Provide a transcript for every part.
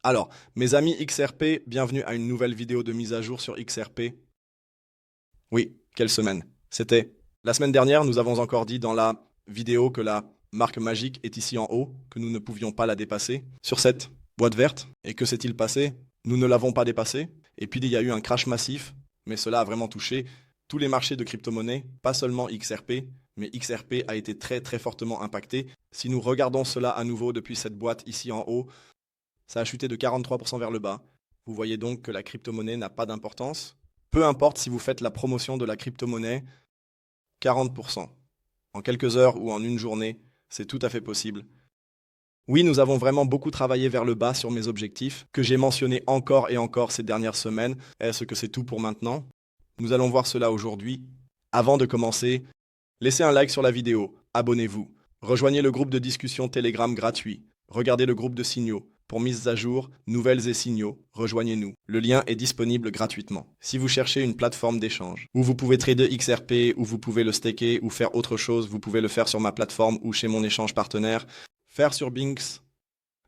Alors, mes amis XRP, bienvenue à une nouvelle vidéo de mise à jour sur XRP. Oui, quelle semaine? C'était la semaine dernière, nous avons encore dit dans la vidéo que la marque magique est ici en haut, que nous ne pouvions pas la dépasser, sur cette boîte verte. Et que s'est-il passé? Nous ne l'avons pas dépassée. Et puis il y a eu un crash massif, mais cela a vraiment touché tous les marchés de crypto-monnaies, pas seulement XRP, mais XRP a été très très fortement impacté. Si nous regardons cela à nouveau depuis cette boîte ici en haut, ça a chuté de 43% vers le bas. Vous voyez donc que la crypto-monnaie n'a pas d'importance. Peu importe si vous faites la promotion de la crypto-monnaie, 40%. En quelques heures ou en une journée, c'est tout à fait possible. Oui, nous avons vraiment beaucoup travaillé vers le bas sur mes objectifs, que j'ai mentionnés encore et encore ces dernières semaines. Est-ce que c'est tout pour maintenant? Nous allons voir cela aujourd'hui. Avant de commencer, laissez un like sur la vidéo, abonnez-vous, rejoignez le groupe de discussion Telegram gratuit, regardez le groupe de signaux. Pour mises à jour, nouvelles et signaux, rejoignez-nous. Le lien est disponible gratuitement. Si vous cherchez une plateforme d'échange, où vous pouvez trader XRP, où vous pouvez le staker ou faire autre chose, vous pouvez le faire sur ma plateforme ou chez mon échange partenaire, faire sur Binx.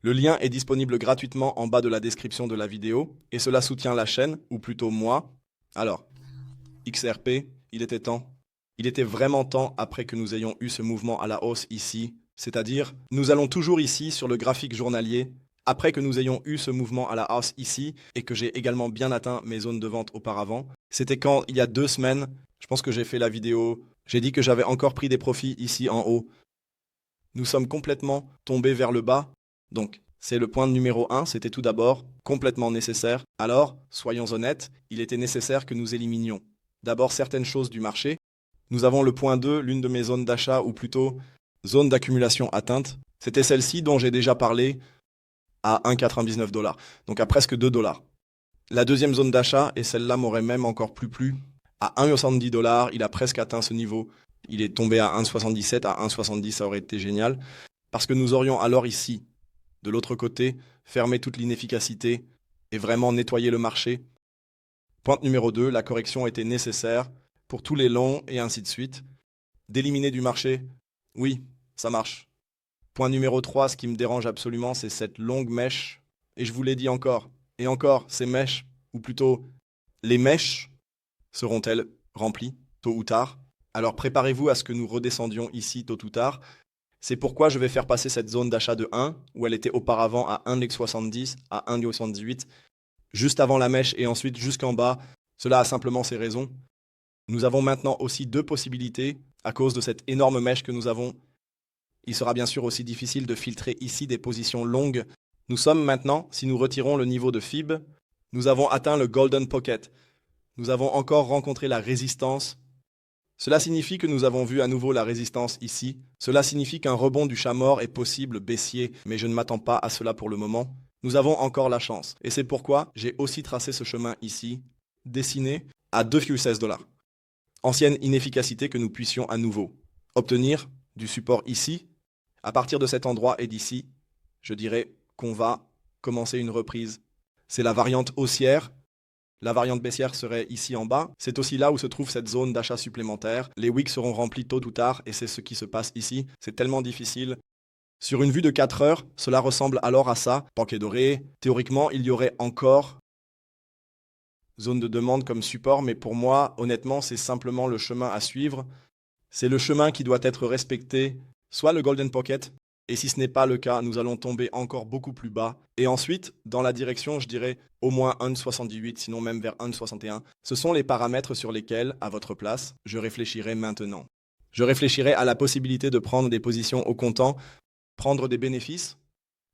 Le lien est disponible gratuitement en bas de la description de la vidéo, et cela soutient la chaîne, ou plutôt moi. Alors, XRP, il était temps. Il était vraiment temps après que nous ayons eu ce mouvement à la hausse ici, c'est-à-dire, nous allons toujours ici sur le graphique journalier, après que nous ayons eu ce mouvement à la hausse ici, et que j'ai également bien atteint mes zones de vente auparavant, c'était quand, il y a 2 semaines, je pense que j'ai fait la vidéo, j'ai dit que j'avais encore pris des profits ici en haut. Nous sommes complètement tombés vers le bas, donc c'est le point numéro 1, c'était tout d'abord complètement nécessaire. Alors, soyons honnêtes, il était nécessaire que nous éliminions d'abord certaines choses du marché. Nous avons le point 2, l'une de mes zones d'achat, ou plutôt zone d'accumulation atteinte. C'était celle-ci dont j'ai déjà parlé à 1,99 $, donc à presque 2 $. La deuxième zone d'achat, et celle-là m'aurait même encore plus plu, à 1,70 $, il a presque atteint ce niveau. Il est tombé à 1,77, à 1,70 ça aurait été génial, parce que nous aurions alors ici, de l'autre côté, fermé toute l'inefficacité et vraiment nettoyé le marché. Point numéro 2, la correction était nécessaire pour tous les longs et ainsi de suite. D'éliminer du marché, oui, ça marche. Point numéro 3, ce qui me dérange absolument, c'est cette longue mèche. Et je vous l'ai dit encore, et encore, ces mèches, ou plutôt les mèches, seront-elles remplies, tôt ou tard? Alors préparez-vous à ce que nous redescendions ici tôt ou tard. C'est pourquoi je vais faire passer cette zone d'achat de 1, où elle était auparavant à 1,70, à 1,78, juste avant la mèche et ensuite jusqu'en bas. Cela a simplement ses raisons. Nous avons maintenant aussi deux possibilités à cause de cette énorme mèche que nous avons. Il sera bien sûr aussi difficile de filtrer ici des positions longues. Nous sommes maintenant, si nous retirons le niveau de FIB, nous avons atteint le Golden Pocket. Nous avons encore rencontré la résistance. Cela signifie que nous avons vu à nouveau la résistance ici. Cela signifie qu'un rebond du chat mort est possible baissier, mais je ne m'attends pas à cela pour le moment. Nous avons encore la chance. Et c'est pourquoi j'ai aussi tracé ce chemin ici, dessiné à 2,16 $. Ancienne inefficacité que nous puissions à nouveau obtenir du support ici. À partir de cet endroit et d'ici, je dirais qu'on va commencer une reprise. C'est la variante haussière. La variante baissière serait ici en bas. C'est aussi là où se trouve cette zone d'achat supplémentaire. Les wicks seront remplis tôt ou tard et c'est ce qui se passe ici. C'est tellement difficile. Sur une vue de 4 heures, cela ressemble alors à ça. Paquet doré. Théoriquement, il y aurait encore zone de demande comme support, mais pour moi, honnêtement, c'est simplement le chemin à suivre. C'est le chemin qui doit être respecté, soit le Golden Pocket, et si ce n'est pas le cas, nous allons tomber encore beaucoup plus bas. Et ensuite, dans la direction, je dirais au moins 1,78, sinon même vers 1,61. Ce sont les paramètres sur lesquels, à votre place, je réfléchirai maintenant. Je réfléchirai à la possibilité de prendre des positions au comptant, prendre des bénéfices.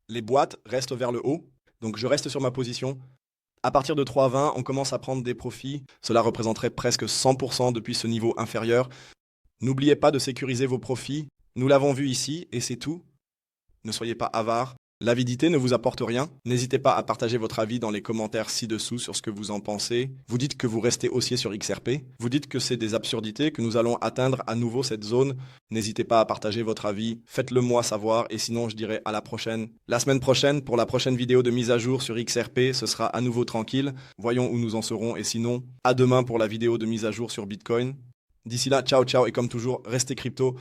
Les boîtes restent vers le haut, donc je reste sur ma position. À partir de 3,20, on commence à prendre des profits. Cela représenterait presque 100% depuis ce niveau inférieur. N'oubliez pas de sécuriser vos profits. Nous l'avons vu ici, et c'est tout. Ne soyez pas avares. L'avidité ne vous apporte rien. N'hésitez pas à partager votre avis dans les commentaires ci-dessous sur ce que vous en pensez. Vous dites que vous restez haussier sur XRP. Vous dites que c'est des absurdités, que nous allons atteindre à nouveau cette zone. N'hésitez pas à partager votre avis. Faites-le moi savoir et sinon je dirai à la prochaine. La semaine prochaine, pour la prochaine vidéo de mise à jour sur XRP, ce sera à nouveau tranquille. Voyons où nous en serons et sinon, à demain pour la vidéo de mise à jour sur Bitcoin. D'ici là, ciao ciao et comme toujours, restez crypto.